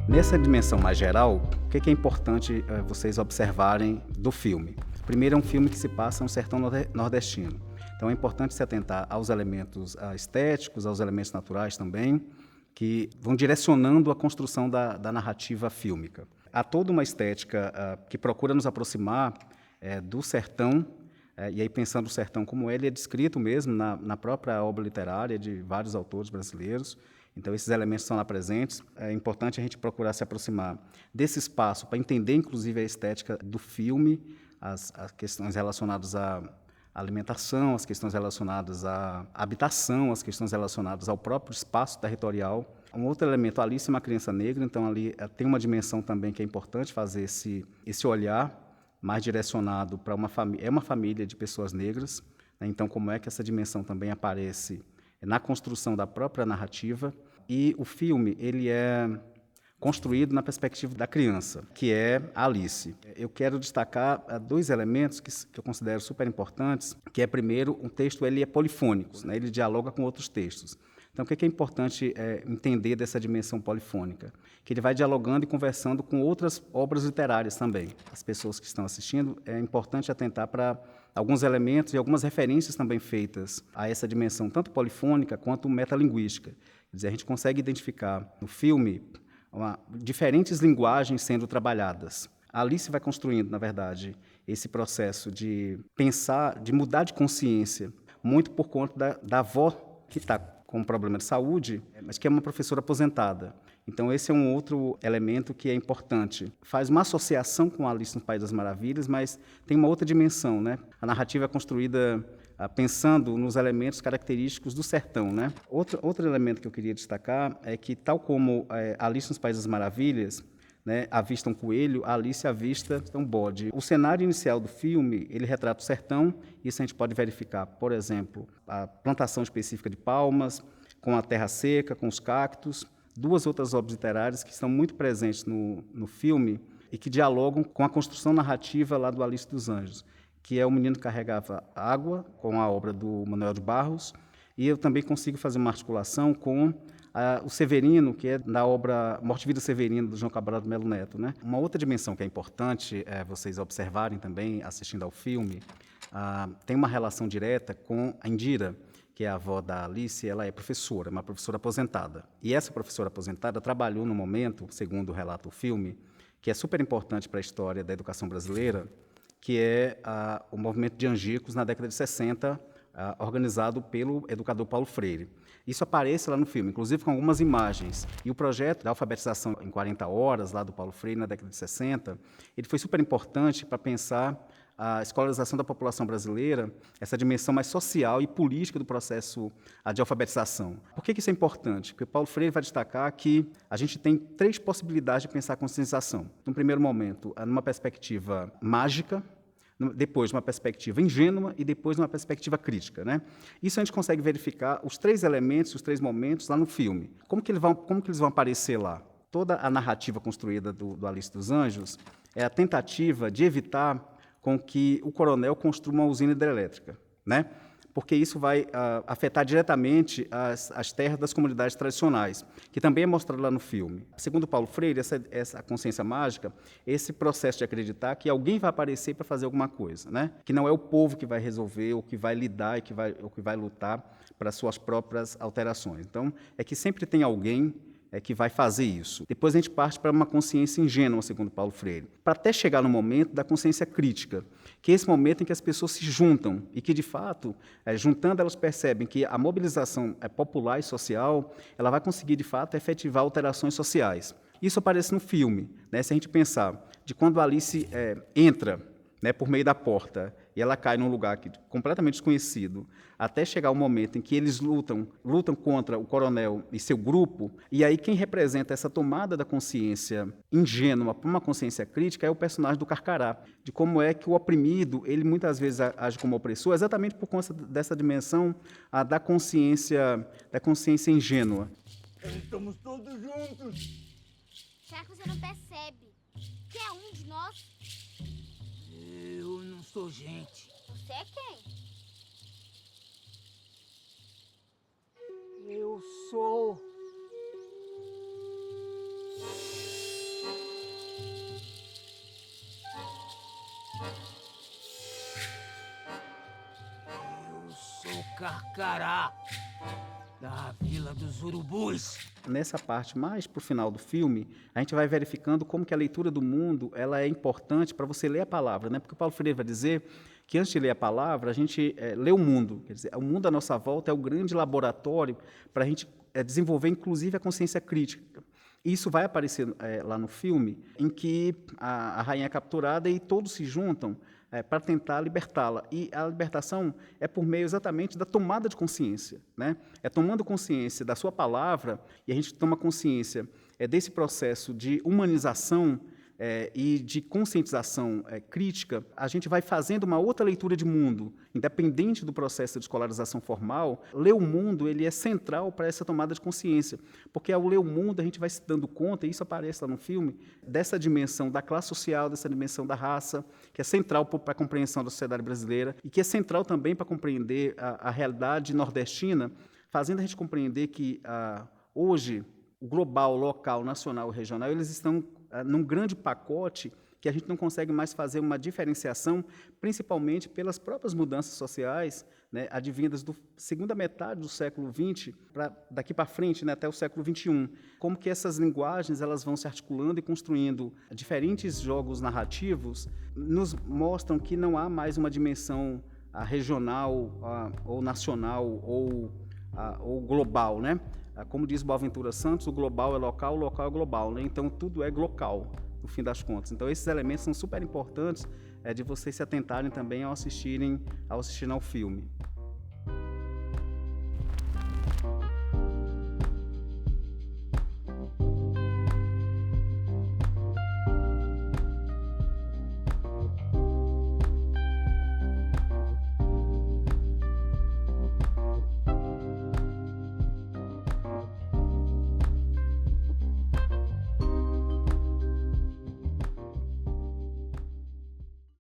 Nessa dimensão mais geral, o que é importante vocês observarem do filme? Primeiro, é um filme que se passa no sertão nordestino. Então é importante se atentar aos elementos estéticos, aos elementos naturais também, que vão direcionando a construção da narrativa fílmica. Há toda uma estética que procura nos aproximar do sertão, e aí pensando o sertão como ele é descrito mesmo na própria obra literária de vários autores brasileiros. Então, esses elementos estão lá presentes. É importante a gente procurar se aproximar desse espaço para entender, inclusive, a estética do filme, as questões relacionadas à alimentação, as questões relacionadas à habitação, as questões relacionadas ao próprio espaço territorial. Um outro elemento, Alice é uma criança negra, então ali tem uma dimensão também que é importante fazer esse olhar mais direcionado para uma família. É uma família de pessoas negras, né? Então, como é que essa dimensão também aparece na construção da própria narrativa. E o filme ele é construído na perspectiva da criança, que é a Alice. Eu quero destacar dois elementos que eu considero super importantes, que é, primeiro, um texto ele é polifônico, né? Ele dialoga com outros textos. Então, o que é importante entender dessa dimensão polifônica? Que ele vai dialogando e conversando com outras obras literárias também. As pessoas que estão assistindo, é importante atentar para alguns elementos e algumas referências também feitas a essa dimensão, tanto polifônica quanto metalinguística. Quer dizer, a gente consegue identificar no filme diferentes linguagens sendo trabalhadas. A Alice vai construindo, na verdade, esse processo de pensar, de mudar de consciência, muito por conta da avó que está com um problema de saúde, mas que é uma professora aposentada. Então, esse é um outro elemento que é importante. Faz uma associação com Alice no País das Maravilhas, mas tem uma outra dimensão, né? A narrativa é construída pensando nos elementos característicos do sertão, né? Outro elemento que eu queria destacar é que, tal como Alice nos País das Maravilhas, né, avista um coelho, a Alice avista um bode. O cenário inicial do filme, ele retrata o sertão, isso a gente pode verificar, por exemplo, a plantação específica de palmas, com a terra seca, com os cactos. Duas outras obras literárias que estão muito presentes no filme e que dialogam com a construção narrativa lá do Alice dos Anjos, que é O Menino que Carregava Água, com a obra do Manuel de Barros, e eu também consigo fazer uma articulação com o Severino, que é da obra Morte e Vida Severino, do João Cabral de Melo Neto, né? Uma outra dimensão que é importante vocês observarem também, assistindo ao filme, tem uma relação direta com a Indira, que é a avó da Alice. Ela é professora, uma professora aposentada. E essa professora aposentada trabalhou no momento, segundo relata o filme, que é super importante para a história da educação brasileira, que é o movimento de Angicos na década de 60, organizado pelo educador Paulo Freire. Isso aparece lá no filme, inclusive com algumas imagens. E o projeto da alfabetização em 40 horas, lá do Paulo Freire, na década de 60, ele foi super importante para pensar a escolarização da população brasileira, essa dimensão mais social e política do processo de alfabetização. Por que isso é importante? Porque Paulo Freire vai destacar que a gente tem três possibilidades de pensar a conscientização. No primeiro momento, numa perspectiva mágica, depois numa perspectiva ingênua e depois numa perspectiva crítica, né? Isso a gente consegue verificar os três elementos, os três momentos lá no filme. Como que eles vão aparecer lá? Toda a narrativa construída do Alice dos Anjos é a tentativa de evitar com que o coronel construa uma usina hidrelétrica, né? Porque isso vai afetar diretamente as terras das comunidades tradicionais, que também é mostrado lá no filme. Segundo Paulo Freire, essa consciência mágica, esse processo de acreditar que alguém vai aparecer para fazer alguma coisa, né? Que não é o povo que vai resolver, ou que vai lidar, ou que vai lutar para suas próprias alterações. Então, é que sempre tem alguém que vai fazer isso. Depois a gente parte para uma consciência ingênua, segundo Paulo Freire, para até chegar no momento da consciência crítica, que é esse momento em que as pessoas se juntam e que, de fato, juntando, elas percebem que a mobilização popular e social, ela vai conseguir, de fato, efetivar alterações sociais. Isso aparece no filme, né? Se a gente pensar de quando a Alice entra né, por meio da porta, e ela cai num lugar completamente desconhecido, até chegar o momento em que eles lutam contra o coronel e seu grupo, e aí quem representa essa tomada da consciência ingênua para uma consciência crítica é o personagem do Carcará, de como é que o oprimido, ele muitas vezes age como opressor, exatamente por conta dessa dimensão da consciência ingênua. Estamos todos juntos. Será que você não percebe que é um de nós? Eu não sou gente. Você é quem? Eu sou. Eu sou Carcará, da Vila dos Urubus. Nessa parte mais para o final do filme, a gente vai verificando como que a leitura do mundo ela é importante para você ler a palavra, né? Porque o Paulo Freire vai dizer que antes de ler a palavra, a gente lê o mundo. Quer dizer, o mundo à nossa volta é o grande laboratório para a gente desenvolver, inclusive, a consciência crítica. Isso vai aparecer lá no filme, em que a rainha é capturada e todos se juntam para tentar libertá-la. E a libertação é por meio exatamente da tomada de consciência, né? É tomando consciência da sua palavra, e a gente toma consciência desse processo de humanização e de conscientização crítica, a gente vai fazendo uma outra leitura de mundo, independente do processo de escolarização formal. Ler o mundo ele é central para essa tomada de consciência, porque ao ler o mundo a gente vai se dando conta, e isso aparece lá no filme, dessa dimensão da classe social, dessa dimensão da raça, que é central para a compreensão da sociedade brasileira e que é central também para compreender a realidade nordestina, fazendo a gente compreender que hoje o global, local, nacional e regional, eles estão num grande pacote que a gente não consegue mais fazer uma diferenciação, principalmente pelas próprias mudanças sociais, né, advindas da segunda metade do século XX, daqui para frente, né, até o século XXI. Como que essas linguagens elas vão se articulando e construindo diferentes jogos narrativos, nos mostram que não há mais uma dimensão regional ou nacional ou global, né? Como diz Boaventura Santos, o global é local, o local é global, né? Então tudo é glocal, no fim das contas. Então esses elementos são super importantes de vocês se atentarem também ao assistirem ao filme.